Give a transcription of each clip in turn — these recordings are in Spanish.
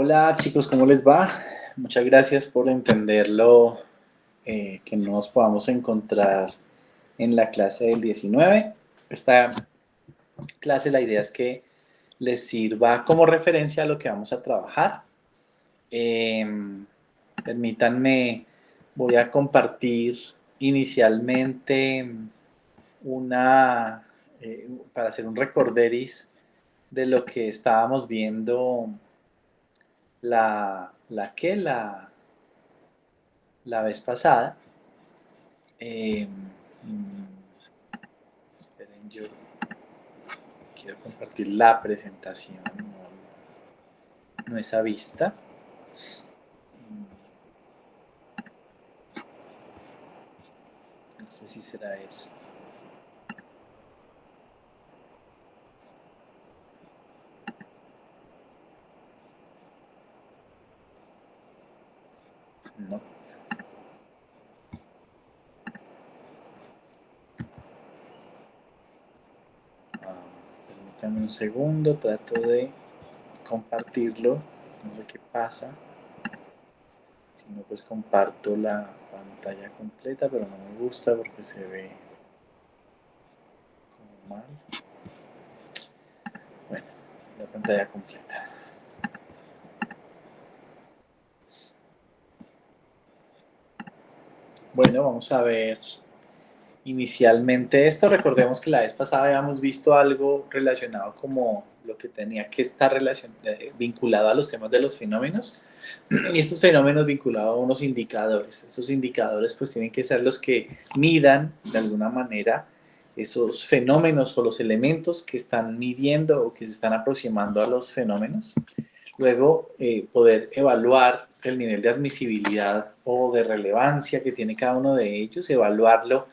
Hola chicos, ¿cómo les va? Muchas gracias por entenderlo, que no nos podamos encontrar en la clase del 19. Esta clase la idea es que les sirva como referencia a lo que vamos a trabajar. Eh, Permítanme, voy a compartir inicialmente una, para hacer un recorderis de lo que estábamos viendo la vez pasada. Eh, Esperen, yo quiero compartir la presentación, no esa vista. No sé si será esto. No. Permítanme un segundo, trato de compartirlo. No sé qué pasa. Si no, pues comparto la pantalla completa, pero no me gusta porque se ve como mal. Bueno, la pantalla completa. Bueno, vamos a ver inicialmente esto. Recordemos que la vez pasada habíamos visto algo relacionado como lo que tenía que estar vinculado a los temas de los fenómenos, y estos fenómenos vinculados a unos indicadores. Estos indicadores pues tienen que ser los que midan de alguna manera esos fenómenos o los elementos que están midiendo o que se están aproximando a los fenómenos. Luego, poder evaluar el nivel de admisibilidad o de relevancia que tiene cada uno de ellos, evaluarlo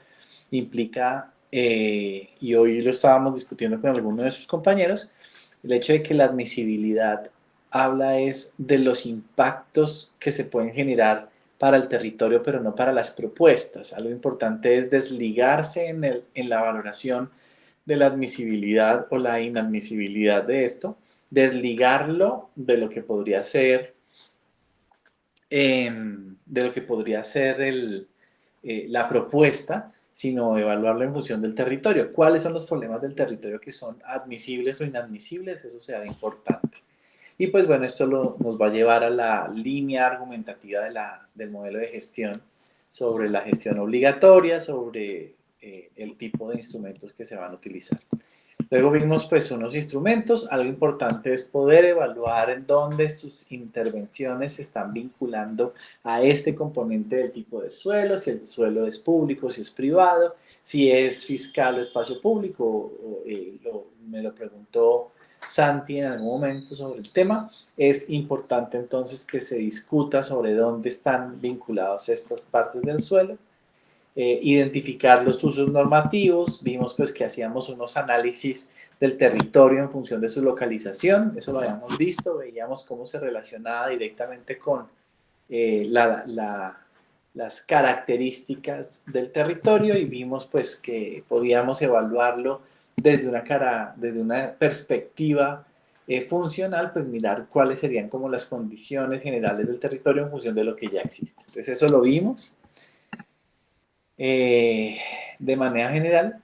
implica, y hoy lo estábamos discutiendo con algunos de sus compañeros, el hecho de que la admisibilidad habla es de los impactos que se pueden generar para el territorio, pero no para las propuestas. Algo importante es desligarse en la valoración de la admisibilidad o la inadmisibilidad de esto, desligarlo de lo que podría ser la propuesta, sino evaluarlo en función del territorio. ¿Cuáles son los problemas del territorio que son admisibles o inadmisibles? Eso será importante. Y pues bueno, esto nos va a llevar a la línea argumentativa del modelo de gestión sobre la gestión obligatoria, sobre el tipo de instrumentos que se van a utilizar. Luego vimos pues unos instrumentos. Algo importante es poder evaluar en dónde sus intervenciones se están vinculando a este componente del tipo de suelo, si el suelo es público, si es privado, si es fiscal o espacio público. Me lo preguntó Santi en algún momento sobre el tema. Es importante entonces que se discuta sobre dónde están vinculados estas partes del suelo. Identificar los usos normativos. Vimos pues que hacíamos unos análisis del territorio en función de su localización, eso lo habíamos visto, veíamos cómo se relacionaba directamente con las características del territorio, y vimos pues que podíamos evaluarlo desde una perspectiva funcional, pues mirar cuáles serían como las condiciones generales del territorio en función de lo que ya existe. Entonces eso lo vimos. De manera general.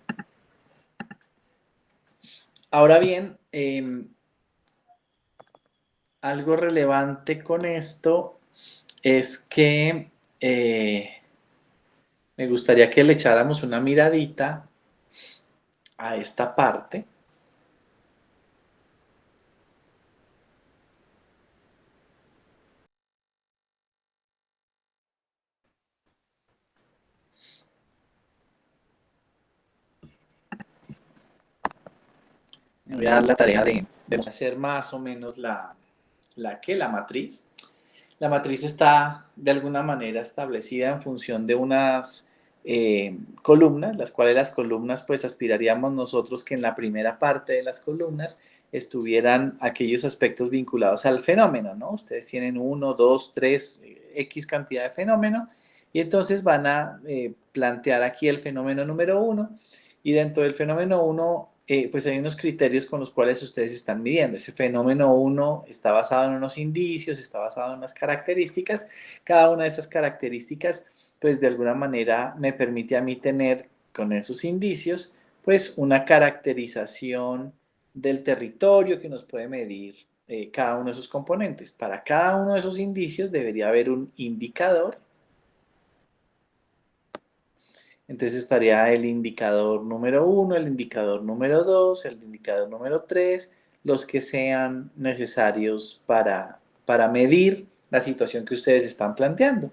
Ahora bien, algo relevante con esto es que me gustaría que le echáramos una miradita a esta parte. Me voy a dar la tarea de hacer más o menos la matriz. La matriz está de alguna manera establecida en función de unas columnas, las cuales las columnas pues aspiraríamos nosotros que en la primera parte de las columnas estuvieran aquellos aspectos vinculados al fenómeno, ¿no? Ustedes tienen 1, 2, 3, X cantidad de fenómeno, y entonces van a plantear aquí el fenómeno número 1, y dentro del fenómeno 1 pues hay unos criterios con los cuales ustedes están midiendo. Ese fenómeno 1 está basado en unos indicios, está basado en unas características. Cada una de esas características, pues de alguna manera me permite a mí tener con esos indicios, pues una caracterización del territorio que nos puede medir cada uno de esos componentes. Para cada uno de esos indicios debería haber un indicador. Entonces estaría el indicador número 1, el indicador número 2, el indicador número 3, los que sean necesarios para medir la situación que ustedes están planteando.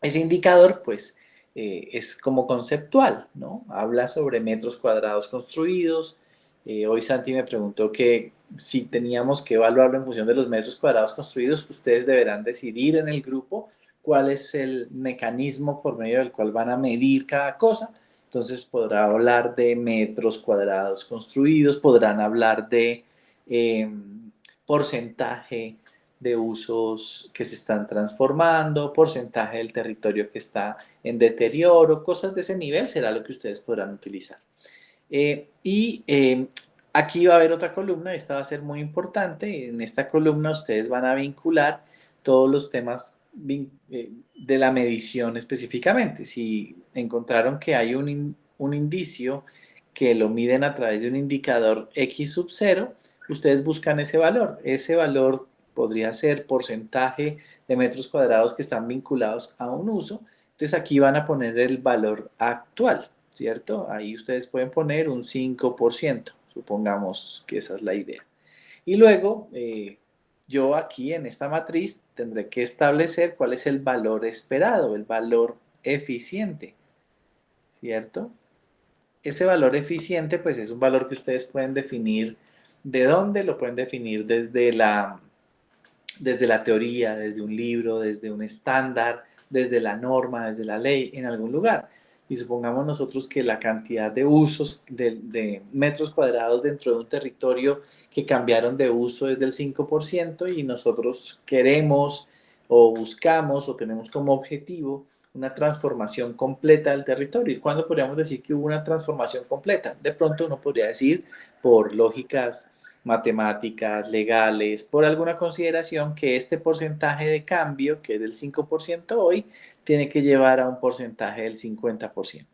Ese indicador, pues, es como conceptual, ¿no? Habla sobre metros cuadrados construidos. Hoy Santi me preguntó que si teníamos que evaluarlo en función de los metros cuadrados construidos, ustedes deberán decidir en el grupo cuál es el mecanismo por medio del cual van a medir cada cosa. Entonces podrá hablar de metros cuadrados construidos, podrán hablar de porcentaje de usos que se están transformando, porcentaje del territorio que está en deterioro, cosas de ese nivel será lo que ustedes podrán utilizar. Aquí va a haber otra columna, esta va a ser muy importante. En esta columna ustedes van a vincular todos los temas de la medición específicamente. Si encontraron que hay un indicio que lo miden a través de un indicador X sub 0, ustedes buscan ese valor. Ese valor podría ser porcentaje de metros cuadrados que están vinculados a un uso. Entonces aquí van a poner el valor actual, ¿cierto? Ahí ustedes pueden poner un 5%, supongamos que esa es la idea. Y luego, yo aquí en esta matriz tendré que establecer cuál es el valor esperado, el valor eficiente, ¿cierto? Ese valor eficiente, pues es un valor que ustedes pueden definir. ¿De dónde? Lo pueden definir desde la teoría, desde un libro, desde un estándar, desde la norma, desde la ley, en algún lugar. Y supongamos nosotros que la cantidad de usos de metros cuadrados dentro de un territorio que cambiaron de uso es del 5% y nosotros queremos o buscamos o tenemos como objetivo una transformación completa del territorio. ¿Y cuándo podríamos decir que hubo una transformación completa? De pronto uno podría decir por lógicas matemáticas, legales, por alguna consideración que este porcentaje de cambio, que es del 5% hoy, tiene que llevar a un porcentaje del 50%.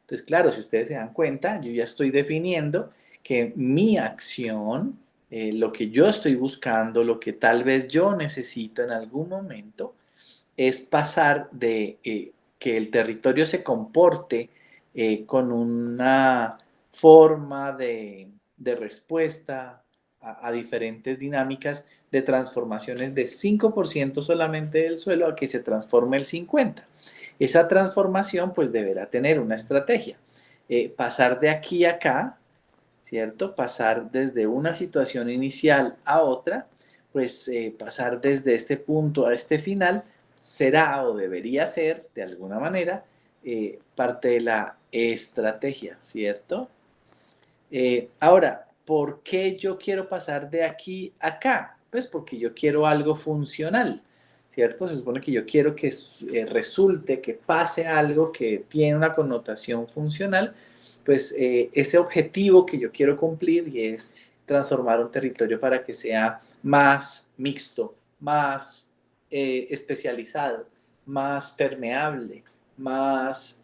Entonces, claro, si ustedes se dan cuenta, yo ya estoy definiendo que mi acción, lo que yo estoy buscando, lo que tal vez yo necesito en algún momento, es pasar de que el territorio se comporte con una forma de respuesta a diferentes dinámicas de transformaciones de 5% solamente del suelo a que se transforme el 50%. Esa transformación pues deberá tener una estrategia. Pasar de aquí a acá, ¿cierto? Pasar desde una situación inicial a otra, pues pasar desde este punto a este final será o debería ser, de alguna manera, parte de la estrategia, ¿cierto? Ahora, ¿por qué yo quiero pasar de aquí a acá? Pues porque yo quiero algo funcional, ¿cierto? Se supone que yo quiero que resulte, que pase algo que tiene una connotación funcional, pues ese objetivo que yo quiero cumplir y es transformar un territorio para que sea más mixto, más especializado, más permeable, más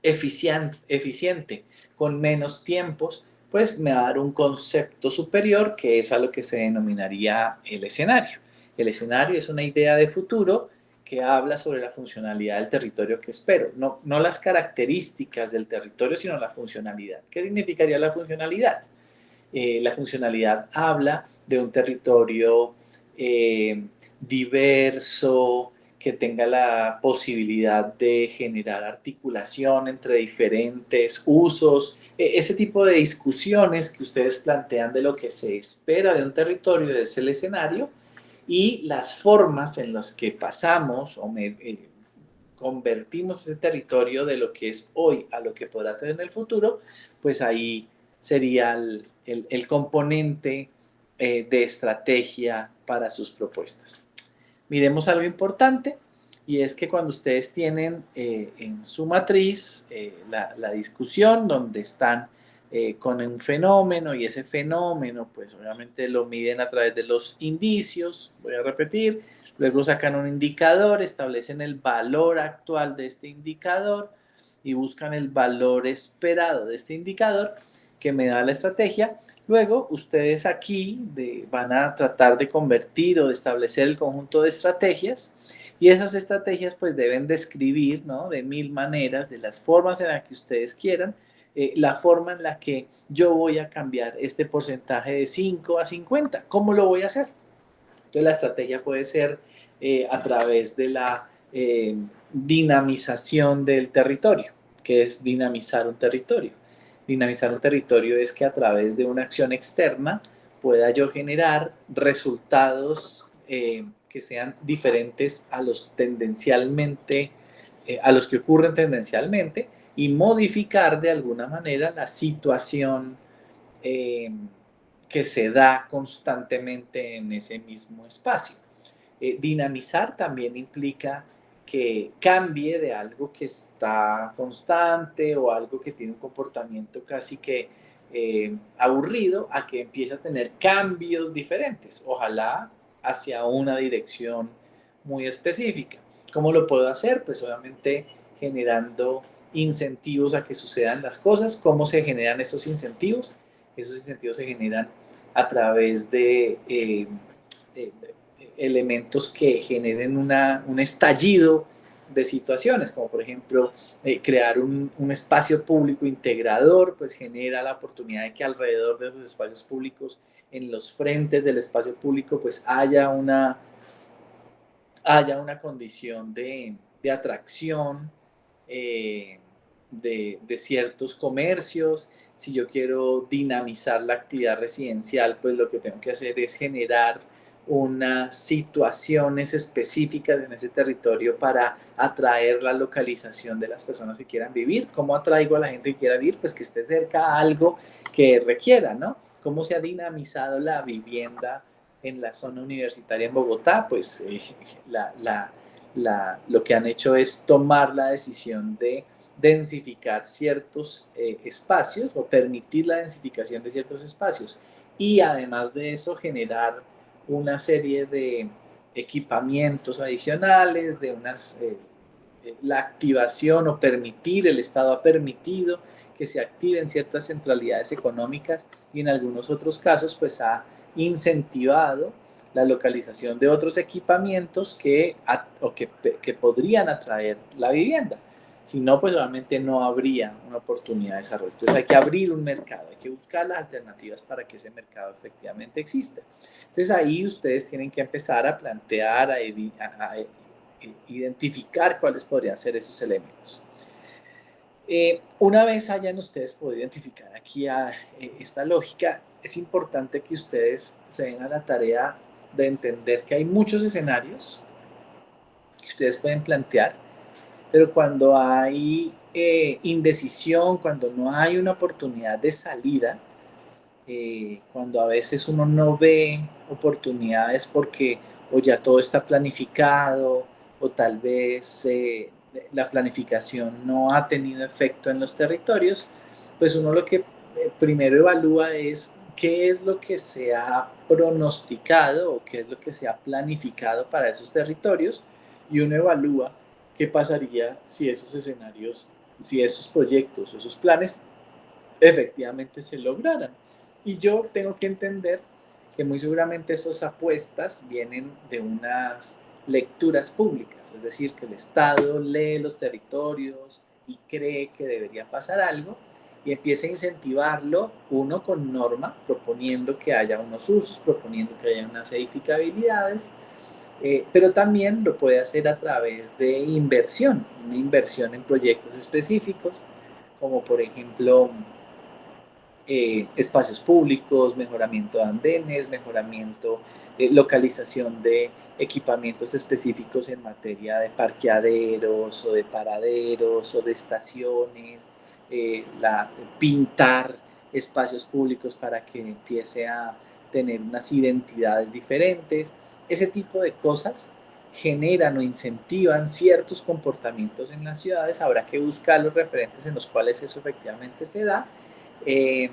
eficiente, con menos tiempos, pues me va a dar un concepto superior que es a lo que se denominaría el escenario. El escenario es una idea de futuro que habla sobre la funcionalidad del territorio que espero, no las características del territorio, sino la funcionalidad. ¿Qué significaría la funcionalidad? La funcionalidad habla de un territorio diverso, que tenga la posibilidad de generar articulación entre diferentes usos, ese tipo de discusiones que ustedes plantean de lo que se espera de un territorio es el escenario y las formas en las que pasamos o convertimos ese territorio de lo que es hoy a lo que podrá ser en el futuro, pues ahí sería el componente de estrategia para sus propuestas. Miremos algo importante y es que cuando ustedes tienen en su matriz la discusión donde están con un fenómeno y ese fenómeno pues obviamente lo miden a través de los indicios, voy a repetir, luego sacan un indicador, establecen el valor actual de este indicador y buscan el valor esperado de este indicador que me da la estrategia. Luego ustedes aquí van a tratar de convertir o de establecer el conjunto de estrategias y esas estrategias pues deben describir, ¿no? De 1000 maneras, de las formas en las que ustedes quieran, la forma en la que yo voy a cambiar este porcentaje de 5 a 50. ¿Cómo lo voy a hacer? Entonces la estrategia puede ser a través de la dinamización del territorio. ¿Qué es dinamizar un territorio? Dinamizar un territorio es que a través de una acción externa pueda yo generar resultados que sean diferentes a los tendencialmente, a los que ocurren tendencialmente y modificar de alguna manera la situación eh, que se da constantemente en ese mismo espacio. Dinamizar también implica que cambie de algo que está constante o algo que tiene un comportamiento casi que aburrido a que empiece a tener cambios diferentes, ojalá hacia una dirección muy específica. ¿Cómo lo puedo hacer? Pues obviamente generando incentivos a que sucedan las cosas. ¿Cómo se generan esos incentivos? Esos incentivos se generan a través de elementos que generen un estallido de situaciones, como por ejemplo crear un espacio público integrador, pues genera la oportunidad de que alrededor de esos espacios públicos, en los frentes del espacio público, pues haya una condición de atracción de ciertos comercios. Si yo quiero dinamizar la actividad residencial, pues lo que tengo que hacer es generar unas situaciones específicas en ese territorio para atraer la localización de las personas que quieran vivir. ¿Cómo atraigo a la gente que quiera vivir? Pues que esté cerca a algo que requiera, ¿no? ¿Cómo se ha dinamizado la vivienda en la zona universitaria en Bogotá? Pues lo que han hecho es tomar la decisión de densificar ciertos espacios o permitir la densificación de ciertos espacios y además de eso generar una serie de equipamientos adicionales, de la activación o permitir, el Estado ha permitido que se activen ciertas centralidades económicas y en algunos otros casos pues ha incentivado la localización de otros equipamientos que podrían atraer la vivienda. Si no, pues realmente no habría una oportunidad de desarrollo. Entonces hay que abrir un mercado, hay que buscar las alternativas para que ese mercado efectivamente exista. Entonces ahí ustedes tienen que empezar a plantear, a identificar cuáles podrían ser esos elementos. Una vez hayan ustedes podido identificar aquí esta lógica, es importante que ustedes se den a la tarea de entender que hay muchos escenarios que ustedes pueden plantear, pero cuando hay indecisión, cuando no hay una oportunidad de salida, cuando a veces uno no ve oportunidades porque o ya todo está planificado o tal vez la planificación no ha tenido efecto en los territorios, pues uno lo que primero evalúa es qué es lo que se ha pronosticado o qué es lo que se ha planificado para esos territorios y uno evalúa qué pasaría si esos escenarios, si esos proyectos o esos planes efectivamente se lograran. Y yo tengo que entender que muy seguramente esas apuestas vienen de unas lecturas públicas, es decir, que el Estado lee los territorios y cree que debería pasar algo y empieza a incentivarlo, uno con norma, proponiendo que haya unos usos, proponiendo que haya unas edificabilidades, pero también lo puede hacer a través de inversión, una inversión en proyectos específicos, como por ejemplo espacios públicos, mejoramiento de andenes, mejoramiento, localización de equipamientos específicos en materia de parqueaderos o de paraderos o de estaciones, pintar espacios públicos para que empiece a tener unas identidades diferentes. Ese tipo de cosas generan o incentivan ciertos comportamientos en las ciudades. Habrá que buscar los referentes en los cuales eso efectivamente se da Eh,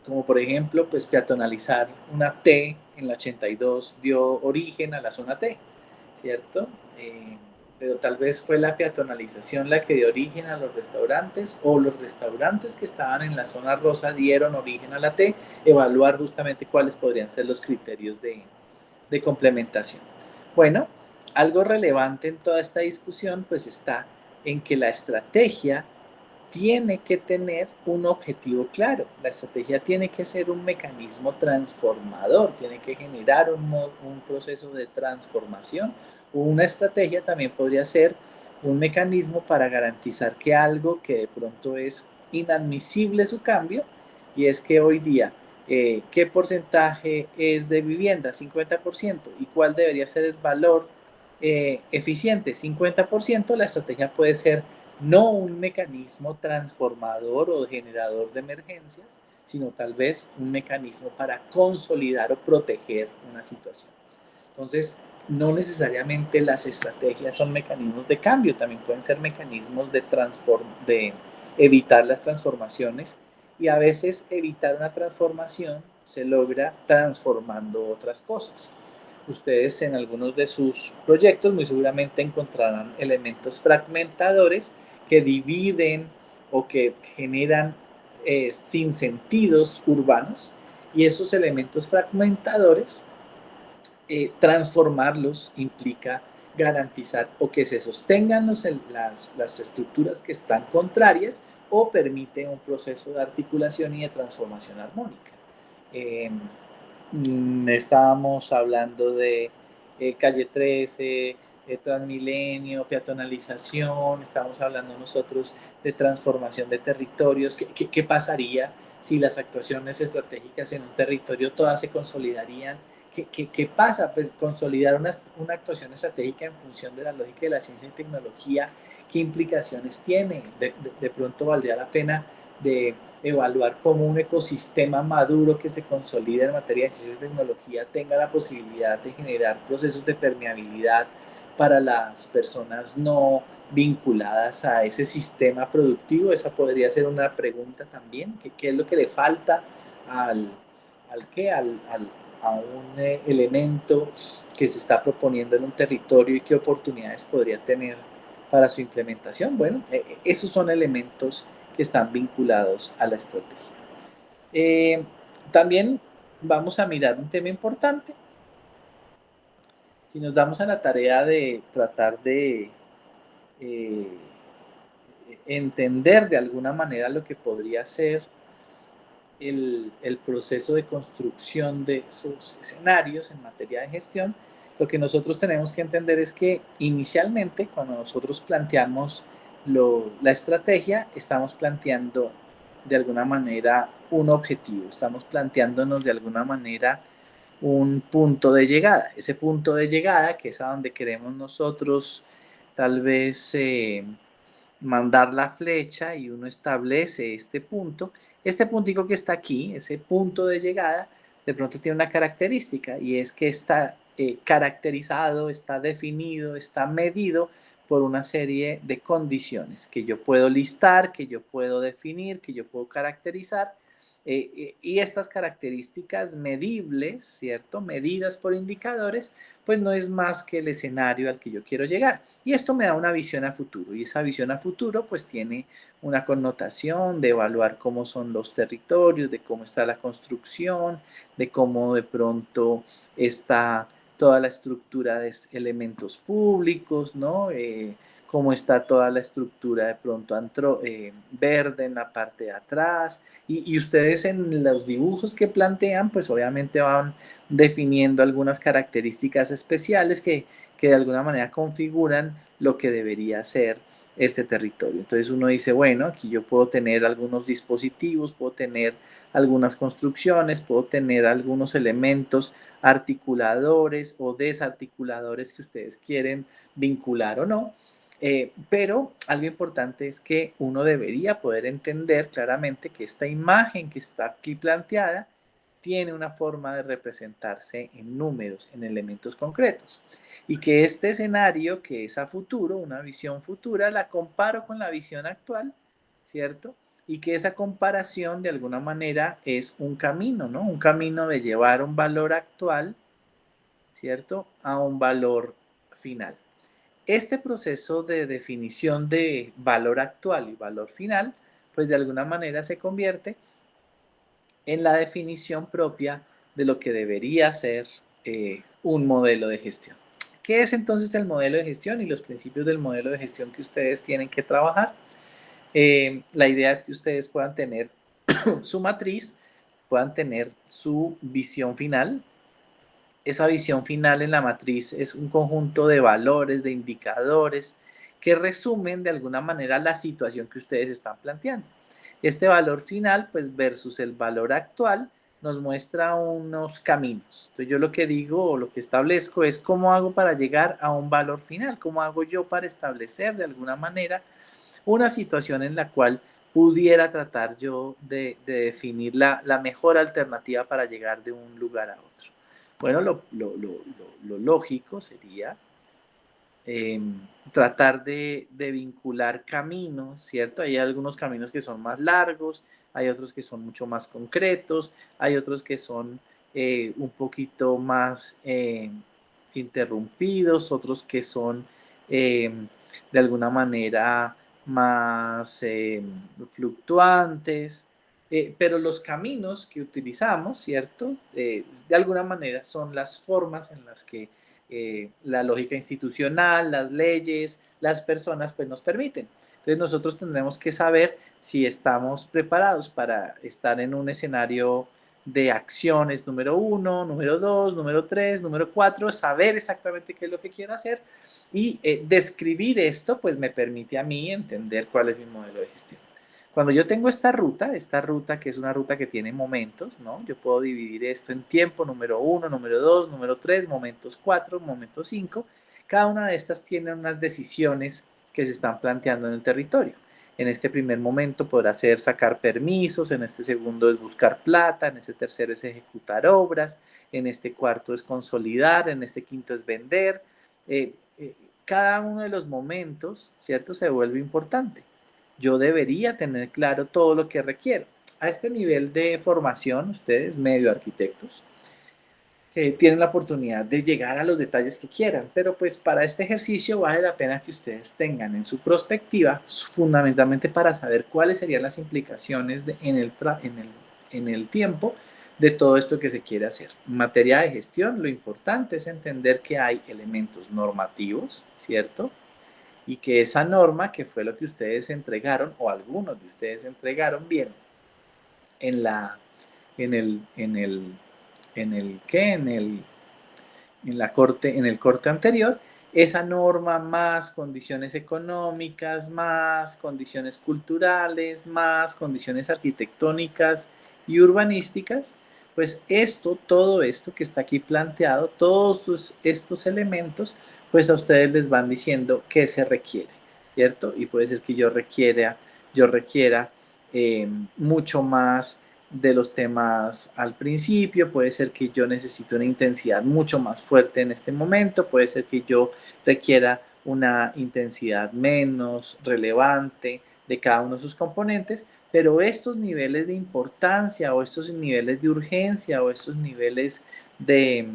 Como por ejemplo, pues peatonalizar una T en la 82 dio origen a la zona T, ¿cierto? Pero tal vez fue la peatonalización la que dio origen a los restaurantes o los restaurantes que estaban en la zona rosa dieron origen a la T, evaluar justamente cuáles podrían ser los criterios de complementación. Bueno, algo relevante en toda esta discusión pues está en que la estrategia tiene que tener un objetivo claro. La estrategia tiene que ser un mecanismo transformador, tiene que generar un proceso de transformación. Una estrategia también podría ser un mecanismo para garantizar que algo que de pronto es inadmisible su cambio, y es que hoy día, ¿qué porcentaje es de vivienda? 50%. ¿Y cuál debería ser el valor eficiente? 50%. La estrategia puede ser no un mecanismo transformador o generador de emergencias, sino tal vez un mecanismo para consolidar o proteger una situación. Entonces, no necesariamente las estrategias son mecanismos de cambio, también pueden ser mecanismos de evitar las transformaciones, y a veces evitar una transformación se logra transformando otras cosas. Ustedes en algunos de sus proyectos muy seguramente encontrarán elementos fragmentadores que dividen o que generan sinsentidos urbanos, y esos elementos fragmentadores, transformarlos implica garantizar o que se sostengan las estructuras que están contrarias, o permite un proceso de articulación y de transformación armónica. Eh, Estábamos hablando de calle 13, Transmilenio, peatonalización, estamos hablando nosotros de transformación de territorios. ¿Qué pasaría si las actuaciones estratégicas en un territorio todas se consolidarían? ¿Qué pasa? Pues consolidar una actuación estratégica en función de la lógica de la ciencia y tecnología, ¿qué implicaciones tiene? De pronto valdría la pena de evaluar cómo un ecosistema maduro que se consolida en materia de ciencia y tecnología tenga la posibilidad de generar procesos de permeabilidad para las personas no vinculadas a ese sistema productivo. Esa podría ser una pregunta también. ¿Qué es lo que le falta al, al, qué? A un elemento que se está proponiendo en un territorio, y qué oportunidades podría tener para su implementación? Bueno, esos son elementos que están vinculados a la estrategia. Eh, También vamos a mirar un tema importante. Si nos damos a la tarea de tratar de eh, entender de alguna manera lo que podría ser el proceso de construcción de esos escenarios en materia de gestión, lo que nosotros tenemos que entender es que inicialmente, cuando nosotros planteamos la estrategia, estamos planteando de alguna manera un objetivo, estamos planteándonos de alguna manera un punto de llegada. Ese punto de llegada, que es a donde queremos nosotros tal vez mandar la flecha, y uno establece este punto. Este puntico que está aquí, ese punto de llegada, de pronto tiene una característica, y es que está caracterizado, está definido, está medido por una serie de condiciones que yo puedo listar, que yo puedo definir, que yo puedo caracterizar. Y estas características medibles, ¿cierto? Medidas por indicadores, pues no es más que el escenario al que yo quiero llegar. Y esto me da una visión a futuro, y esa visión a futuro pues tiene una connotación de evaluar cómo son los territorios, de cómo está la construcción, de cómo de pronto está toda la estructura de elementos públicos, ¿no? Cómo está toda la estructura de pronto verde en la parte de atrás, y ustedes en los dibujos que plantean pues obviamente van definiendo algunas características especiales que de alguna manera configuran lo que debería ser este territorio. Entonces uno dice, bueno, aquí yo puedo tener algunos dispositivos, puedo tener algunas construcciones, puedo tener algunos elementos articuladores o desarticuladores que ustedes quieren vincular o no. Pero algo importante es que uno debería poder entender claramente que esta imagen que está aquí planteada tiene una forma de representarse en números, en elementos concretos. Y que este escenario, que es a futuro, una visión futura, la comparo con la visión actual, ¿cierto? y que esa comparación de alguna manera es un camino, ¿no? Un camino de llevar un valor actual, ¿cierto?, a un valor final. Este proceso de definición de valor actual y valor final, pues de alguna manera se convierte en la definición propia de lo que debería ser un modelo de gestión. ¿Qué es entonces el modelo de gestión y los principios del modelo de gestión que ustedes tienen que trabajar? La idea es que ustedes puedan tener su matriz, puedan tener su visión final. Esa visión final en la matriz es un conjunto de valores, de indicadores que resumen de alguna manera la situación que ustedes están planteando. Este valor final, pues versus el valor actual, nos muestra unos caminos. Entonces yo lo que digo o lo que establezco es cómo hago para llegar a un valor final, cómo hago yo para establecer de alguna manera una situación en la cual pudiera tratar yo de definir la mejor alternativa para llegar de un lugar a otro. Bueno, lo lógico sería eh, tratar de vincular caminos, ¿cierto? Hay algunos caminos que son más largos, hay otros que son mucho más concretos, hay otros que son un poquito más interrumpidos, otros que son de alguna manera más fluctuantes, pero los caminos que utilizamos, ¿cierto? De alguna manera son las formas en las que la lógica institucional, las leyes, las personas, pues nos permiten. Entonces nosotros tendremos que saber si estamos preparados para estar en un escenario de acciones número 1, número 2, número 3, número 4, saber exactamente qué es lo que quiero hacer y describir esto, pues me permite a mí entender cuál es mi modelo de gestión. Cuando yo tengo esta ruta que es una ruta que tiene momentos, ¿no? Yo puedo dividir esto en tiempo, número 1, número 2, número 3, momentos 4, momentos 5. Cada una de estas tiene unas decisiones que se están planteando en el territorio. En este primer momento podrá ser sacar permisos, en este segundo es buscar plata, en este tercero es ejecutar obras, en este cuarto es consolidar, en este quinto es vender. Eh, eh, Cada uno de los momentos, ¿cierto?, se vuelve importante. Yo debería tener claro todo lo que requiero. A este nivel de formación, ustedes, medio arquitectos, tienen la oportunidad de llegar a los detalles que quieran, pero pues para este ejercicio vale la pena que ustedes tengan en su perspectiva, fundamentalmente para saber cuáles serían las implicaciones en el tiempo de todo esto que se quiere hacer. En materia de gestión, lo importante es entender que hay elementos normativos, ¿cierto? Y que esa norma, que fue lo que ustedes entregaron, o algunos de ustedes entregaron bien, en la, en el, en el, en el, ¿qué? En la corte, en el corte anterior, esa norma más condiciones económicas, más condiciones culturales, más condiciones arquitectónicas y urbanísticas, pues esto, todo esto que está aquí planteado, todos estos elementos, pues a ustedes les van diciendo qué se requiere, ¿cierto? Y puede ser que yo requiera mucho más de los temas al principio, puede ser que yo necesite una intensidad mucho más fuerte en este momento, puede ser que yo requiera una intensidad menos relevante de cada uno de sus componentes, pero estos niveles de importancia o estos niveles de urgencia o estos niveles de,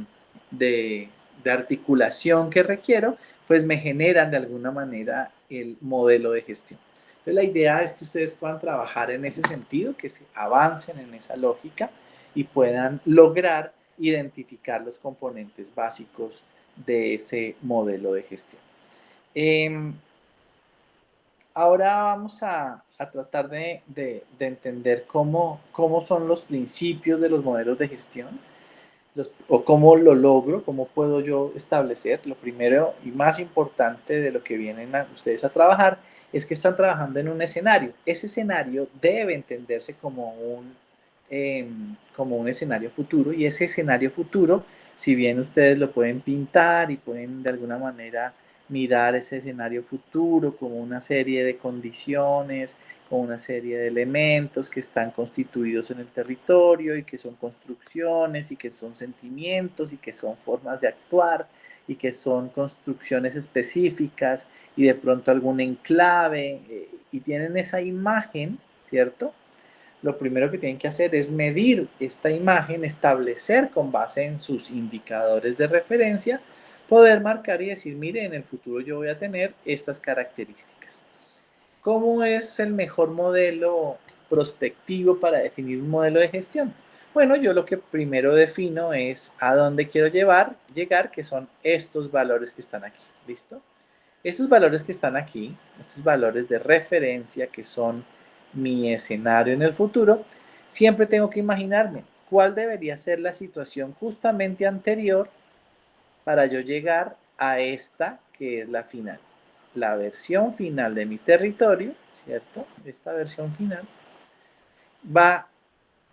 de, de articulación que requiero, pues me generan de alguna manera el modelo de gestión. Entonces la idea es que ustedes puedan trabajar en ese sentido, que se avancen en esa lógica y puedan lograr identificar los componentes básicos de ese modelo de gestión. Eh, Ahora vamos a tratar de entender cómo son los principios de los modelos de gestión o cómo lo logro, cómo puedo yo establecer. Lo primero y más importante de lo que vienen ustedes a trabajar es que están trabajando en un escenario. Ese escenario debe entenderse como un escenario futuro, y ese escenario futuro, si bien ustedes lo pueden pintar y pueden de alguna manera mirar ese escenario futuro como una serie de condiciones, como una serie de elementos que están constituidos en el territorio y que son construcciones y que son sentimientos y que son formas de actuar y que son construcciones específicas y de pronto algún enclave y tienen esa imagen, ¿cierto? Lo primero que tienen que hacer es medir esta imagen, establecer con base en sus indicadores de referencia, poder marcar y decir, mire, en el futuro yo voy a tener estas características. ¿Cómo es el mejor modelo prospectivo para definir un modelo de gestión? Bueno, yo lo que primero defino es a dónde quiero llegar, que son estos valores que están aquí. ¿Listo? Estos valores que están aquí, estos valores de referencia que son mi escenario en el futuro, siempre tengo que imaginarme cuál debería ser la situación justamente anterior para yo llegar a esta que es la final. La versión final de mi territorio, ¿cierto? Esta versión final va a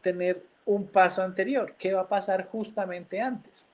tener un paso anterior. ¿Qué va a pasar justamente antes?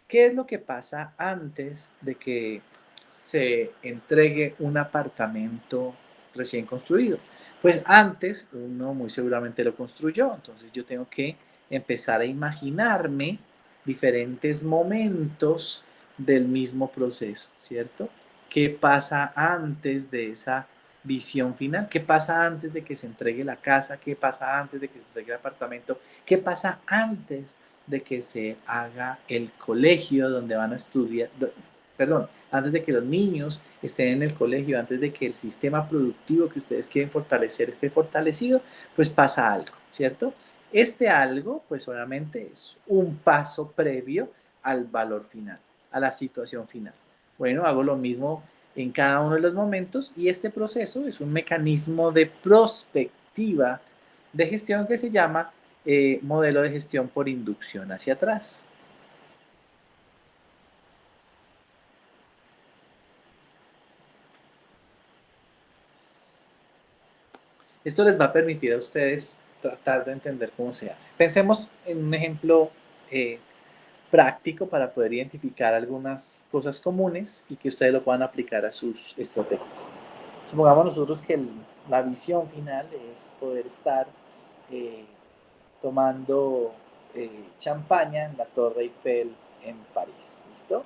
¿Qué es lo que pasa antes de que se entregue un apartamento recién construido? Pues antes uno muy seguramente lo construyó, entonces yo tengo que empezar a imaginarme diferentes momentos del mismo proceso, ¿cierto? ¿Qué pasa antes de esa visión final? ¿Qué pasa antes de que se entregue la casa? ¿Qué pasa antes de que se entregue el apartamento? ¿Qué pasa antes de que se haga el colegio donde van a estudiar, perdón, antes de que los niños estén en el colegio, antes de que el sistema productivo que ustedes quieren fortalecer esté fortalecido, pues pasa algo, ¿cierto? Este algo, pues solamente es un paso previo al valor final, a la situación final. Bueno, hago lo mismo en cada uno de los momentos y este proceso es un mecanismo de prospectiva de gestión que se llama modelo de gestión por inducción hacia atrás. Esto les va a permitir a ustedes tratar de entender cómo se hace. Pensemos en un ejemplo eh, práctico para poder identificar algunas cosas comunes y que ustedes lo puedan aplicar a sus estrategias. Supongamos nosotros que la visión final es poder estar eh, tomando champaña en la Torre Eiffel en París. ¿Listo?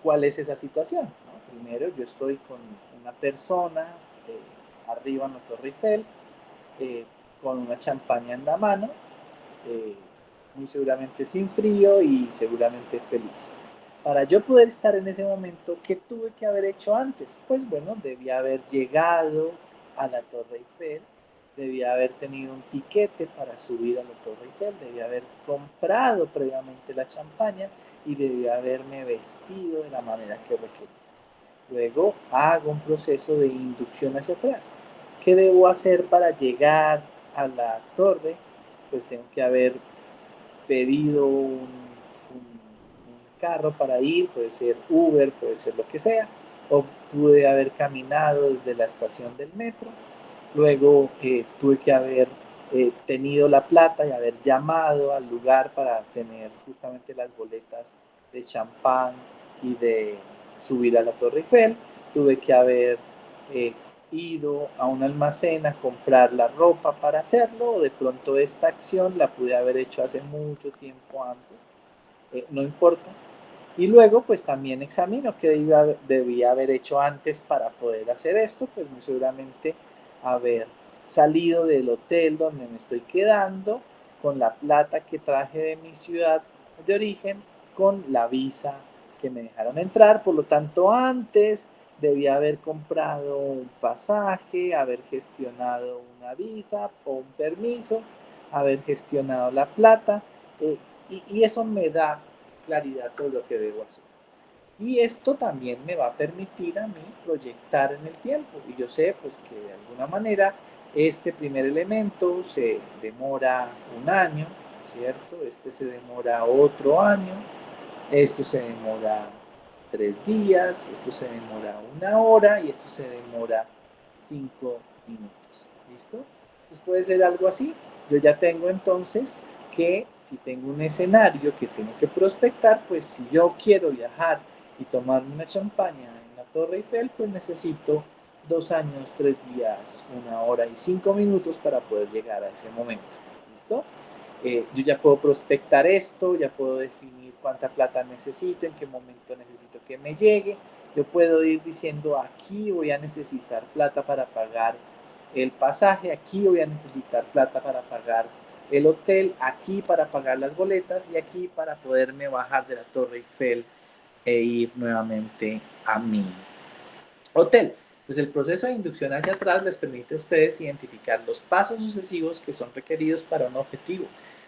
¿Cuál es esa situación? ¿No? Primero, yo estoy con una persona arriba en la Torre Eiffel, eh, con una champaña en la mano, eh, muy seguramente sin frío y seguramente feliz. Para yo poder estar en ese momento, ¿qué tuve que haber hecho antes? Pues bueno, debía haber llegado a la Torre Eiffel, debía haber tenido un tiquete para subir a la Torre Eiffel, debía haber comprado previamente la champaña y debía haberme vestido de la manera que requería. Luego hago un proceso de inducción hacia atrás. ¿Qué debo hacer para llegar a la torre? Pues tengo que haber pedido un carro para ir, puede ser Uber, puede ser lo que sea, o pude haber caminado desde la estación del metro. Luego tuve que haber tenido la plata y haber llamado al lugar para tener justamente las boletas de champán y de subir a la Torre Eiffel. Tuve que haber eh, ido a un almacén a comprar la ropa para hacerlo, o de pronto esta acción la pude haber hecho hace mucho tiempo antes, no importa. Y luego pues también examino qué debía haber hecho antes para poder hacer esto, pues muy seguramente haber salido del hotel donde me estoy quedando con la plata que traje de mi ciudad de origen, con la visa que me dejaron entrar, por lo tanto antes debía haber comprado un pasaje, haber gestionado una visa o un permiso, haber gestionado la plata, y eso me da claridad sobre lo que debo hacer. Y esto también me va a permitir a mí proyectar en el tiempo. Y yo sé pues que de alguna manera este primer elemento se demora un año, ¿cierto? Este se demora otro año, esto se demora 3 días, esto se demora una hora y esto se demora 5 minutos. ¿Listo? Pues puede ser algo así. Yo ya tengo entonces que si tengo un escenario que tengo que prospectar, pues si yo quiero viajar y tomarme una champaña en la Torre Eiffel, pues necesito 2 años, 3 días, una hora y 5 minutos para poder llegar a ese momento. ¿Listo? Yo ya puedo prospectar esto, ya puedo definir cuánta plata necesito, en qué momento necesito que me llegue. Yo puedo ir diciendo aquí voy a necesitar plata para pagar el pasaje, aquí voy a necesitar plata para pagar el hotel, aquí para pagar las boletas y aquí para poderme bajar de la Torre Eiffel e ir nuevamente a mi hotel. Pues el proceso de inducción hacia atrás les permite a ustedes identificar los pasos sucesivos que son requeridos para un objetivo.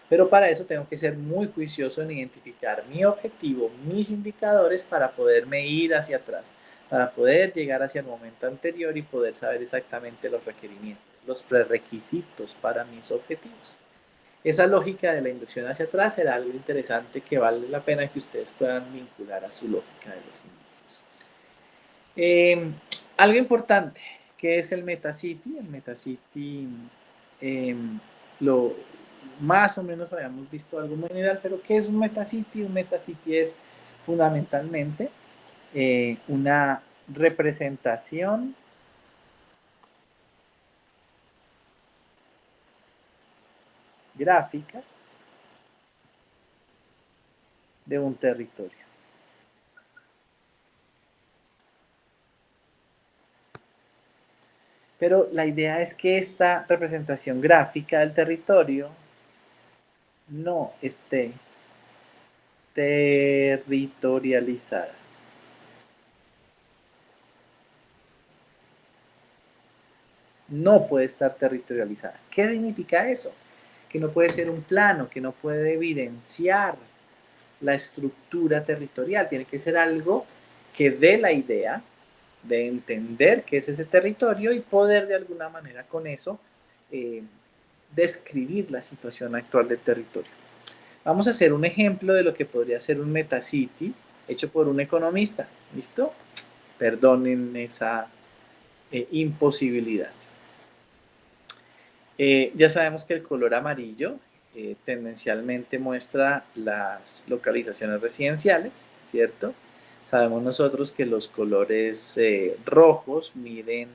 Pero para eso tengo que ser muy juicioso en identificar mi objetivo, mis indicadores para poderme ir hacia atrás, para poder llegar hacia el momento anterior y poder saber exactamente los requerimientos, los prerequisitos para mis objetivos. Esa lógica de la inducción hacia atrás será algo interesante que vale la pena que ustedes puedan vincular a su lógica de los indicios. Eh, Algo importante, ¿qué es el Metacity? El Metacity, eh, lo más o menos habíamos visto algo muy general, pero ¿qué es un Metacity? Un Metacity es fundamentalmente una representación gráfica de un territorio. Pero la idea es que esta representación gráfica del territorio no esté territorializada. No puede estar territorializada. ¿Qué significa eso? Que no puede ser un plano, que no puede evidenciar la estructura territorial. Tiene que ser algo que dé la idea de entender qué es ese territorio y poder de alguna manera con eso describir la situación actual del territorio. Vamos a hacer un ejemplo de lo que podría ser un metacity hecho por un economista. ¿Listo? Perdonen esa imposibilidad. Ya sabemos que el color amarillo tendencialmente muestra las localizaciones residenciales, ¿cierto? Sabemos nosotros que los colores rojos miden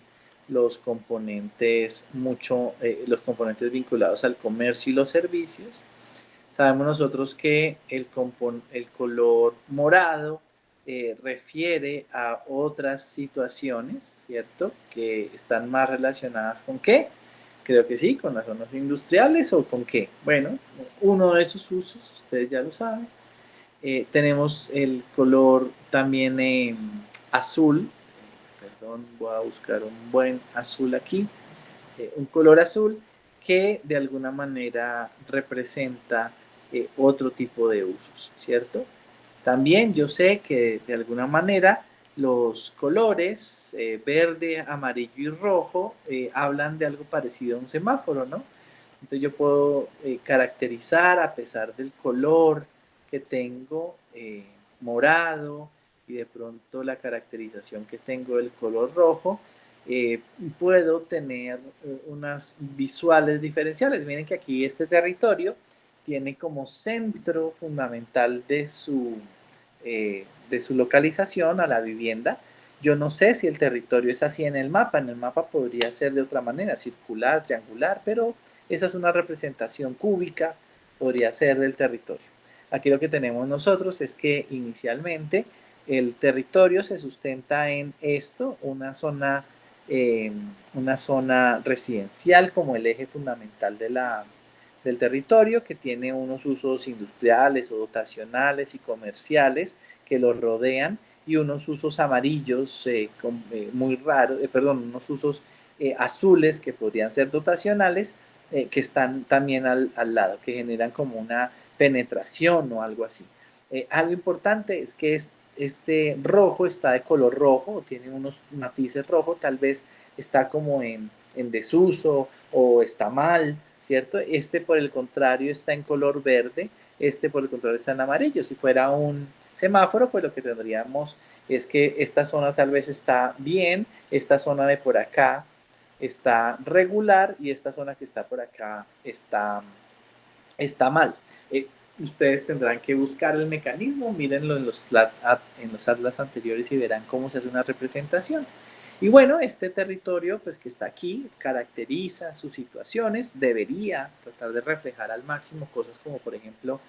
los componentes los componentes vinculados al comercio y los servicios. Sabemos nosotros que el color morado refiere a otras situaciones, ¿cierto? Que están más relacionadas con ¿qué? Creo que sí, con las zonas industriales o con qué. Bueno, uno de esos usos, ustedes ya lo saben. Tenemos el color también azul. Perdón, voy a buscar un buen azul aquí. Un color azul que de alguna manera representa otro tipo de usos, ¿cierto? También yo sé que de alguna manera los colores verde, amarillo y rojo hablan de algo parecido a un semáforo, ¿no? Entonces yo puedo caracterizar a pesar del color que tengo morado y de pronto la caracterización que tengo del color rojo, eh, puedo tener unas visuales diferenciales. Miren que aquí este territorio tiene como centro fundamental de su localización a la vivienda. Yo no sé si el territorio es así en el mapa podría ser de otra manera, circular, triangular, pero esa es una representación cúbica, podría ser del territorio. Aquí lo que tenemos nosotros es que inicialmente el territorio se sustenta en esto, una zona residencial como el eje fundamental del territorio, que tiene unos usos industriales o dotacionales y comerciales que los rodean y unos usos amarillos muy raros, perdón, unos usos azules que podrían ser dotacionales que están también al lado, que generan como una penetración o algo así. Algo importante es que este rojo está de color rojo, tiene unos matices rojos, tal vez está como en desuso o está mal, ¿cierto? Este por el contrario está en color verde, este por el contrario está en amarillo. Si fuera un semáforo, pues lo que tendríamos es que esta zona tal vez está bien, esta zona de por acá está regular y esta zona que está por acá está mal. Ustedes tendrán que buscar el mecanismo, mírenlo en los atlas anteriores y verán cómo se hace una representación. Y bueno, este territorio pues que está aquí caracteriza sus situaciones, debería tratar de reflejar al máximo cosas como por ejemplo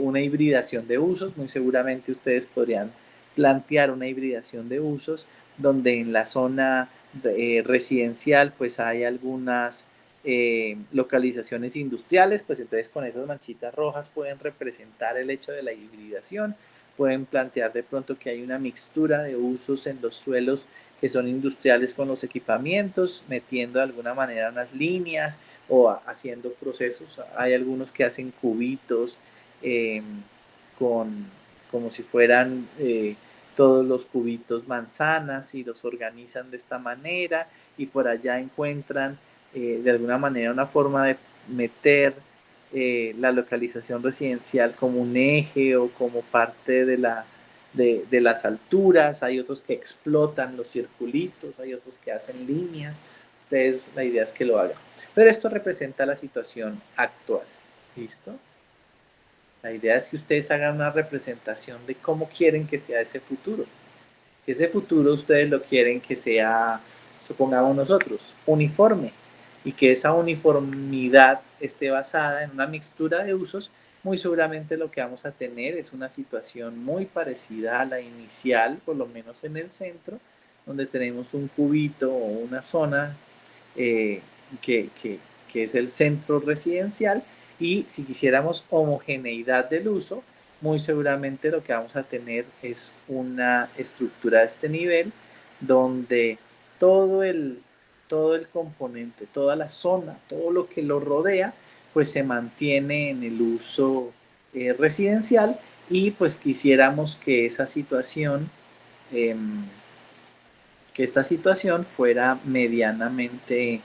una hibridación de usos, muy seguramente ustedes podrían plantear una hibridación de usos donde en la zona residencial, pues hay algunas localizaciones industriales, pues entonces con esas manchitas rojas pueden representar el hecho de la hibridación, pueden plantear de pronto que hay una mixtura de usos en los suelos que son industriales con los equipamientos, metiendo de alguna manera unas líneas o haciendo procesos. Hay algunos que hacen cubitos eh, con, como si fueran todos los cubitos manzanas y los organizan de esta manera y por allá encuentran de alguna manera una forma de meter la localización residencial como un eje o como parte de las alturas. Hay otros que explotan los circulitos, hay otros que hacen líneas. Ustedes, la idea es que lo hagan. Pero esto representa la situación actual. ¿Listo? La idea es que ustedes hagan una representación de cómo quieren que sea ese futuro. Si ese futuro ustedes lo quieren que sea, supongamos nosotros, uniforme y que esa uniformidad esté basada en una mixtura de usos, muy seguramente lo que vamos a tener es una situación muy parecida a la inicial, por lo menos en el centro, donde tenemos un cubito o una zona eh, que, que, que es el centro residencial y si quisiéramos homogeneidad del uso, muy seguramente lo que vamos a tener es una estructura de este nivel donde todo el, todo el componente, toda la zona, todo lo que lo rodea, pues se mantiene en el uso residencial y pues quisiéramos que esa situación, eh, que esta situación fuera medianamente,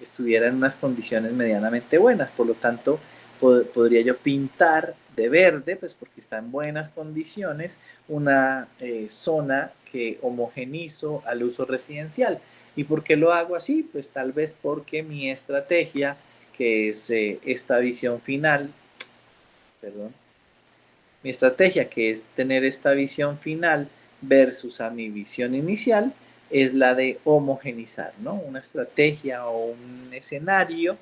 estuviera en unas condiciones medianamente buenas. Por lo tanto, podría yo pintar de verde, pues porque está en buenas condiciones, una zona que homogenizo al uso residencial. ¿Y por qué lo hago así? Pues tal vez porque mi estrategia, que es esta visión final, perdón, mi estrategia, que es tener esta visión final versus a mi visión inicial, es la de homogenizar, ¿no? Una estrategia o un escenario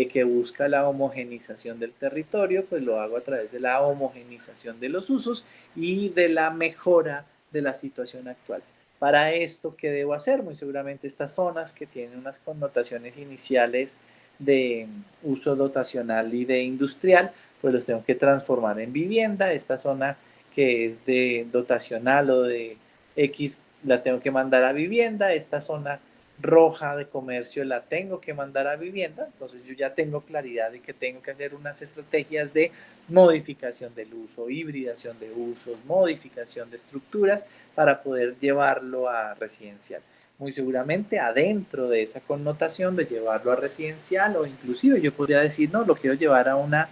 que busca la homogenización del territorio, pues lo hago a través de la homogenización de los usos y de la mejora de la situación actual. Para esto, ¿qué debo hacer? Muy seguramente estas zonas que tienen unas connotaciones iniciales de uso dotacional y de industrial, pues los tengo que transformar en vivienda. Esta zona que es de dotacional o de X la tengo que mandar a vivienda. Esta zona roja de comercio la tengo que mandar a vivienda. Entonces yo ya tengo claridad de que tengo que hacer unas estrategias de modificación del uso, hibridación de usos, modificación de estructuras para poder llevarlo a residencial. Muy seguramente adentro de esa connotación de llevarlo a residencial o inclusive yo podría decir, no, lo quiero llevar a una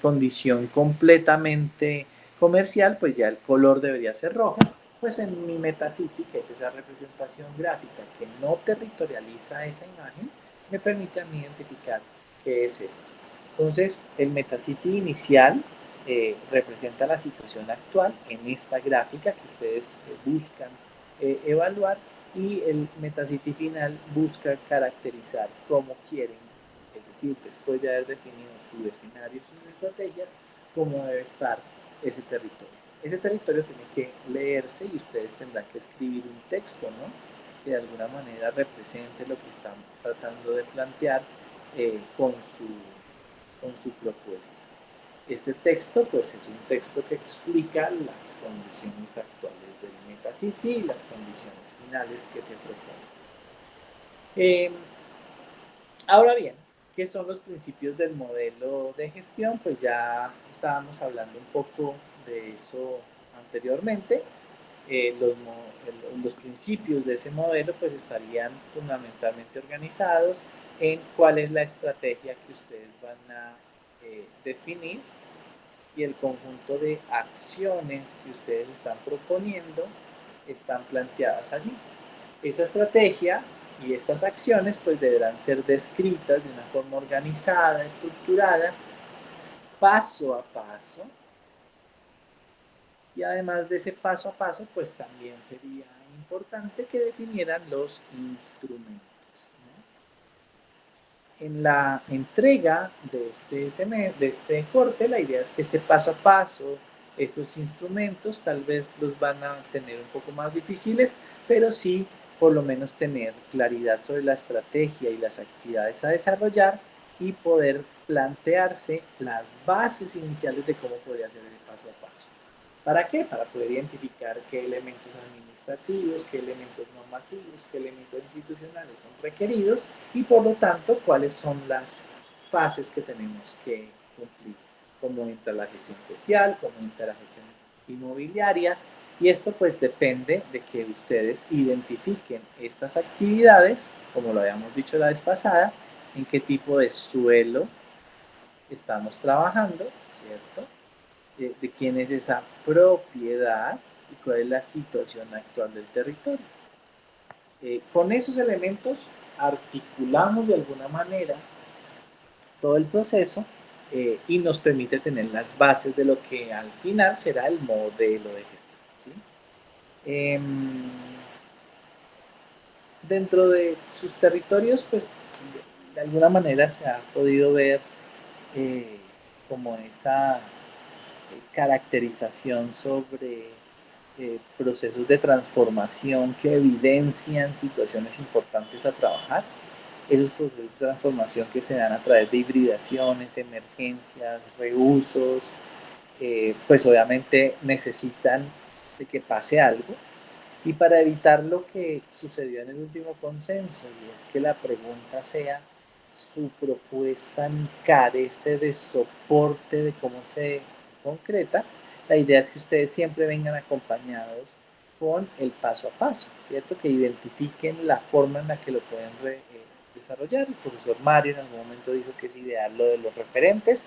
condición completamente comercial, pues ya el color debería ser rojo. Pues en mi Metacity, que es esa representación gráfica que no territorializa esa imagen, me permite a mí identificar qué es esto. Entonces, el Metacity inicial representa la situación actual en esta gráfica que ustedes buscan evaluar y el Metacity final busca caracterizar cómo quieren, es decir, después de haber definido su escenario, sus estrategias, cómo debe estar ese territorio. Ese territorio tiene que leerse y ustedes tendrán que escribir un texto, ¿no? Que de alguna manera represente lo que están tratando de plantear con su propuesta. Este texto, pues, es un texto que explica las condiciones actuales del Metacity y las condiciones finales que se proponen. Eh, Ahora bien, ¿qué son los principios del modelo de gestión? Pues ya estábamos hablando un poco de eso anteriormente. Los principios de ese modelo pues estarían fundamentalmente organizados en cuál es la estrategia que ustedes van a definir y el conjunto de acciones que ustedes están proponiendo están planteadas allí. Esa estrategia y estas acciones pues deberán ser descritas de una forma organizada, estructurada, paso a paso. Y además de ese paso a paso, pues también sería importante que definieran los instrumentos, ¿no? En la entrega de de este corte, la idea es que este paso a paso, estos instrumentos, tal vez los van a tener un poco más difíciles, pero sí por lo menos tener claridad sobre la estrategia y las actividades a desarrollar y poder plantearse las bases iniciales de cómo podría ser el paso a paso. ¿Para qué? Para poder identificar qué elementos administrativos, qué elementos normativos, qué elementos institucionales son requeridos y por lo tanto cuáles son las fases que tenemos que cumplir, cómo entra la gestión social, cómo entra la gestión inmobiliaria, y esto pues depende de que ustedes identifiquen estas actividades, como lo habíamos dicho la vez pasada, en qué tipo de suelo estamos trabajando, ¿cierto? De quién es esa propiedad y cuál es la situación actual del territorio. Con esos elementos articulamos de alguna manera todo el proceso y nos permite tener las bases de lo que al final será el modelo de gestión. ¿Sí? Dentro de sus territorios, pues de alguna manera se ha podido ver eh, como esa caracterización sobre procesos de transformación que evidencian situaciones importantes a trabajar. Esos procesos de transformación que se dan a través de hibridaciones, emergencias, reusos, pues obviamente necesitan de que pase algo. Y para evitar lo que sucedió en el último consenso, y es que la pregunta sea, ¿su propuesta carece de soporte de cómo se concreta? La idea es que ustedes siempre vengan acompañados con el paso a paso, ¿cierto? Que identifiquen la forma en la que lo pueden desarrollar. El profesor Mario en algún momento dijo que es ideal lo de los referentes.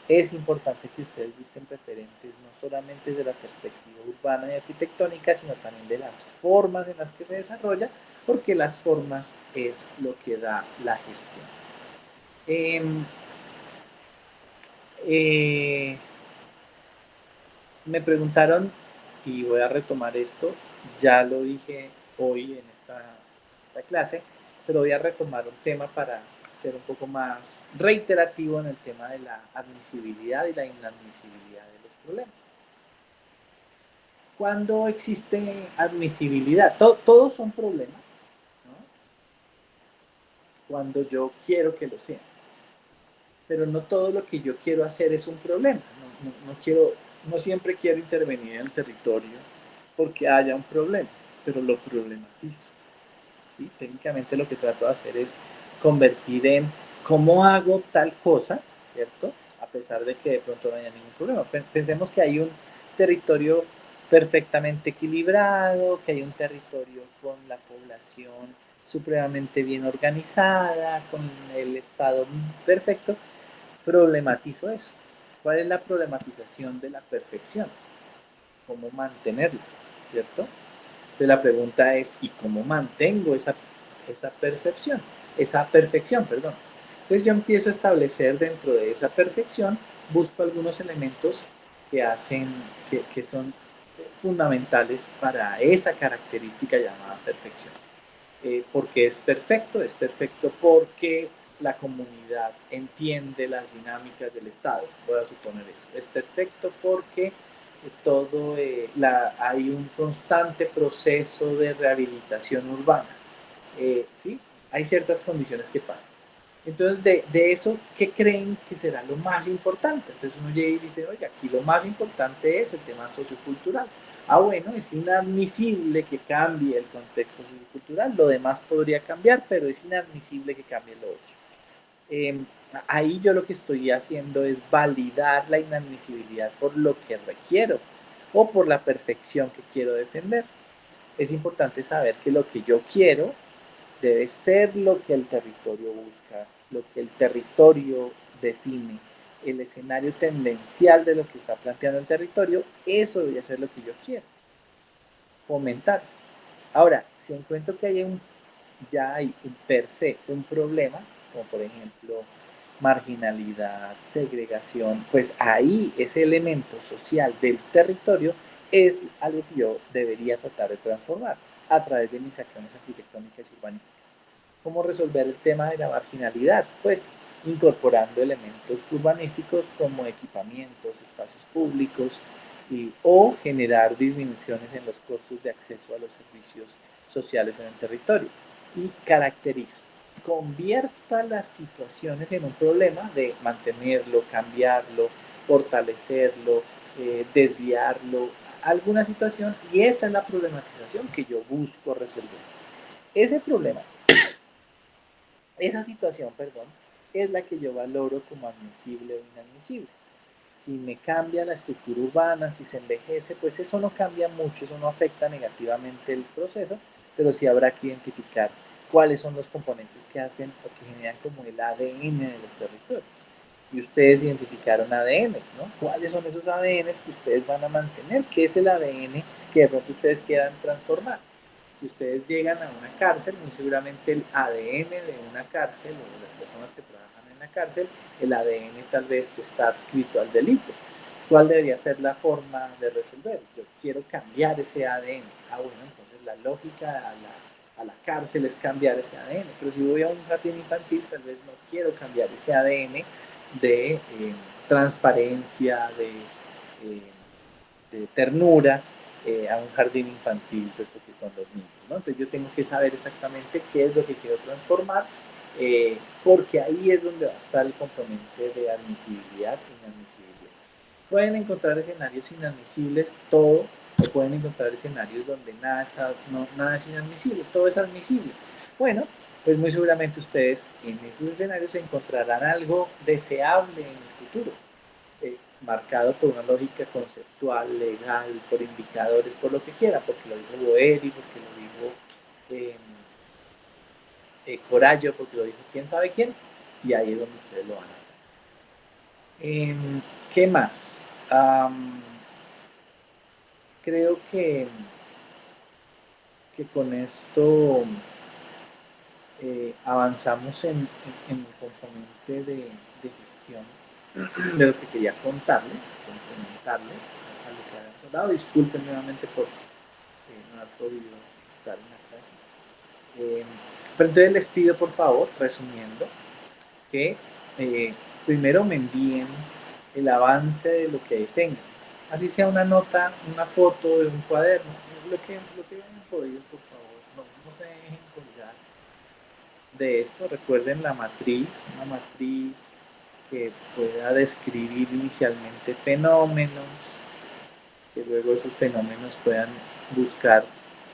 Es importante que ustedes busquen referentes no solamente desde la perspectiva urbana y arquitectónica, sino también de las formas en las que se desarrolla, porque las formas es lo que da la gestión. Me preguntaron, y voy a retomar esto, ya lo dije hoy en esta clase, pero voy a retomar un tema para ser un poco más reiterativo en el tema de la admisibilidad y la inadmisibilidad de los problemas. Cuando existe admisibilidad, todos son problemas, ¿no? Cuando yo quiero que lo sean, pero no todo lo que yo quiero hacer es un problema. No siempre quiero intervenir en el territorio porque haya un problema, pero lo problematizo. ¿Sí? Técnicamente lo que trato de hacer es convertir en cómo hago tal cosa, ¿cierto? A pesar de que de pronto no haya ningún problema. Pensemos que hay un territorio perfectamente equilibrado, que hay un territorio con la población supremamente bien organizada, con el estado perfecto. Problematizo eso. ¿Cuál es la problematización de la perfección? ¿Cómo mantenerlo? ¿Cierto? Entonces la pregunta es, ¿y cómo mantengo esa percepción? Esa perfección, perdón. Entonces yo empiezo a establecer dentro de esa perfección, busco algunos elementos que hacen, que son fundamentales para esa característica llamada perfección. Porque es perfecto porque la comunidad entiende las dinámicas del Estado, voy a suponer eso. Es perfecto porque hay un constante proceso de rehabilitación urbana. ¿Sí? Hay ciertas condiciones que pasan. Entonces, de eso, ¿qué creen que será lo más importante? Entonces uno llega y dice, oye, aquí lo más importante es el tema sociocultural. Ah, bueno, es inadmisible que cambie el contexto sociocultural, lo demás podría cambiar, pero es inadmisible que cambie lo otro. Eh, Ahí yo lo que estoy haciendo es validar la inadmisibilidad por lo que requiero o por la perfección que quiero defender. Es importante saber que lo que yo quiero debe ser lo que el territorio busca, lo que el territorio define, el escenario tendencial de lo que está planteando el territorio, eso debería ser lo que yo quiero, fomentar. Ahora, si encuentro que ya hay un per se un problema, como por ejemplo marginalidad, segregación, pues ahí ese elemento social del territorio es algo que yo debería tratar de transformar a través de mis acciones arquitectónicas y urbanísticas. ¿Cómo resolver el tema de la marginalidad? Pues incorporando elementos urbanísticos como equipamientos, espacios públicos o generar disminuciones en los costos de acceso a los servicios sociales en el territorio. Y caracterizo, convierta las situaciones en un problema de mantenerlo, cambiarlo, fortalecerlo, desviarlo, alguna situación, y esa es la problematización que yo busco resolver. Ese problema, esa situación, perdón, es la que yo valoro como admisible o inadmisible. Si me cambia la estructura urbana, si se envejece, pues eso no cambia mucho, eso no afecta negativamente el proceso, pero sí habrá que identificar cuáles son los componentes que hacen o que generan como el ADN de los territorios. Y ustedes identificaron ADNs, ¿no? ¿Cuáles son esos ADNs que ustedes van a mantener? ¿Qué es el ADN que de pronto ustedes quieran transformar? Si ustedes llegan a una cárcel, muy seguramente el ADN de una cárcel o de las personas que trabajan en la cárcel, el ADN tal vez está adscrito al delito. ¿Cuál debería ser la forma de resolver? Yo quiero cambiar ese ADN. Ah, bueno, entonces la lógica a la cárcel es cambiar ese ADN. Pero si voy a un jardín infantil, tal vez no quiero cambiar ese ADN de transparencia, de ternura a un jardín infantil, pues porque son los niños, ¿no? Entonces yo tengo que saber exactamente qué es lo que quiero transformar, porque ahí es donde va a estar el componente de admisibilidad e inadmisibilidad. Pueden encontrar escenarios inadmisibles, todo, o pueden encontrar escenarios donde nada es inadmisible, todo es admisible. Bueno, pues muy seguramente ustedes en esos escenarios encontrarán algo deseable en el futuro, marcado por una lógica conceptual, legal, por indicadores, por lo que quiera, porque lo dijo Boeri, porque lo dijo Corallo, porque lo dijo quién sabe quién, y ahí es donde ustedes lo van a ver. ¿Qué más? Creo que con esto avanzamos en el componente de gestión de lo que quería contarles, complementarles a lo que habíamos hablado. Disculpen nuevamente por no haber podido estar en la clase. Pero entonces les pido por favor, resumiendo, que primero me envíen el avance de lo que tengan. Así sea una nota, una foto de un cuaderno, lo que hayan podido, por favor. No se dejen colgar de esto. Recuerden la matriz, una matriz que pueda describir inicialmente fenómenos, que luego esos fenómenos puedan buscar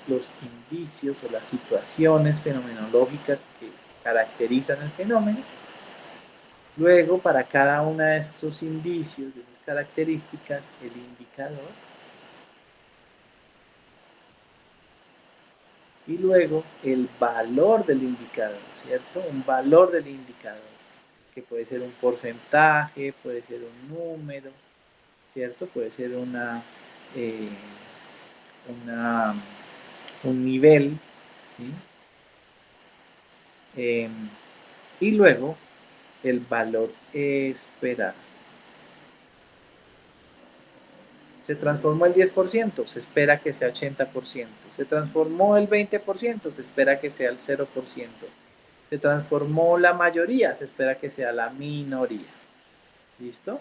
los indicios o las situaciones fenomenológicas que caracterizan el fenómeno. Luego, para cada uno de esos indicios, de esas características, el indicador. Y luego el valor del indicador, ¿cierto? Un valor del indicador, que puede ser un porcentaje, puede ser un número, ¿cierto? Puede ser eh, una un nivel, ¿sí? Y luego el valor esperado. Se transformó el 10%, se espera que sea 80%. Se transformó el 20%, se espera que sea el 0%. Se transformó la mayoría, se espera que sea la minoría. ¿Listo?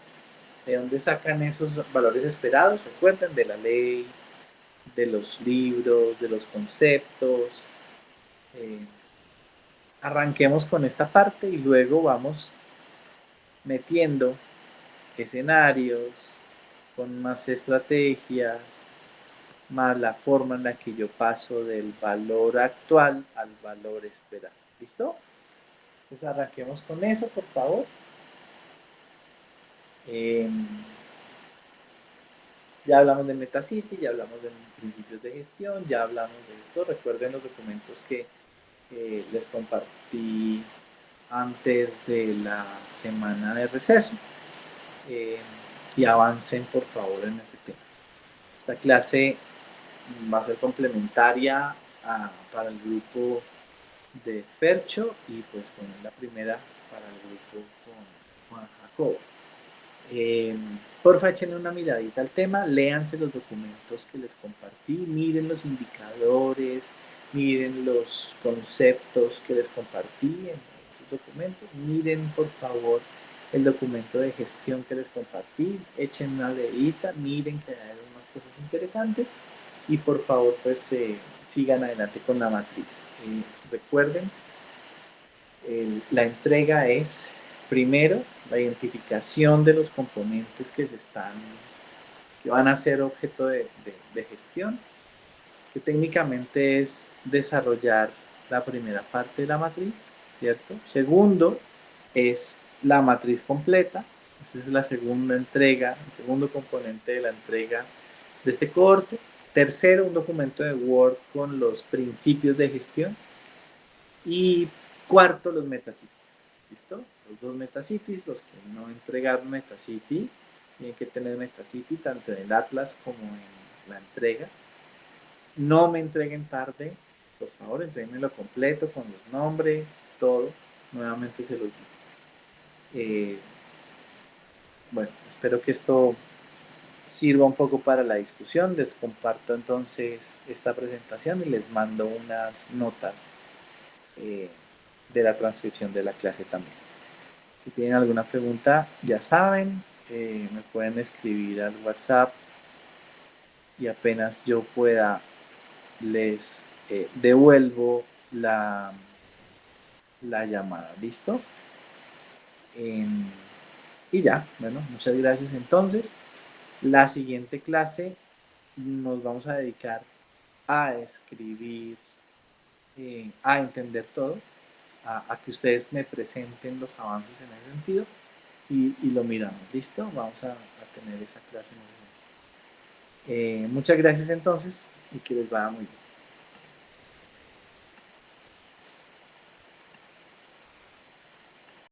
¿De dónde sacan esos valores esperados? Recuerden, de la ley, de los libros, de los conceptos. Arranquemos con esta parte y luego vamos metiendo escenarios con más estrategias, más la forma en la que yo paso del valor actual al valor esperado. ¿Listo? Entonces arranquemos con eso, por favor. Ya hablamos de Metacity, ya hablamos de principios de gestión, ya hablamos de esto. Recuerden los documentos que les compartí antes de la semana de receso, y avancen por favor en ese tema. Esta clase va a ser complementaria para el grupo de Fercho y pues con la primera para el grupo con Juan Jacobo. Porfa, échenle una miradita al tema, léanse los documentos que les compartí, miren los indicadores, miren los conceptos que les compartí en esos documentos, miren por favor el documento de gestión que les compartí, echen una leída, miren que hay algunas cosas interesantes y por favor pues sigan adelante con la matriz. Recuerden, la entrega es primero la identificación de los componentes que van a ser objeto de gestión, que técnicamente es desarrollar la primera parte de la matriz, ¿cierto? Segundo, es la matriz completa. Esa es la segunda entrega, el segundo componente de la entrega de este cohorte. Tercero, un documento de Word con los principios de gestión. Y cuarto, los metacities. ¿Listo? Los dos metacities, los que no entregaron metacity, tienen que tener metacity tanto en el Atlas como en la entrega. No me entreguen tarde, por favor, entréguenmelo completo con los nombres, todo. Nuevamente se los digo. Bueno, espero que esto sirva un poco para la discusión. Les comparto entonces esta presentación y les mando unas notas de la transcripción de la clase también. Si tienen alguna pregunta, ya saben, me pueden escribir al WhatsApp y apenas yo pueda les devuelvo la llamada. ¿Listo? Y ya, bueno, muchas gracias entonces. La siguiente clase nos vamos a dedicar a escribir, a entender todo, a que ustedes me presenten los avances en ese sentido y lo miramos. ¿Listo? Vamos a tener esa clase en ese sentido. Muchas gracias entonces y que les vaya muy bien.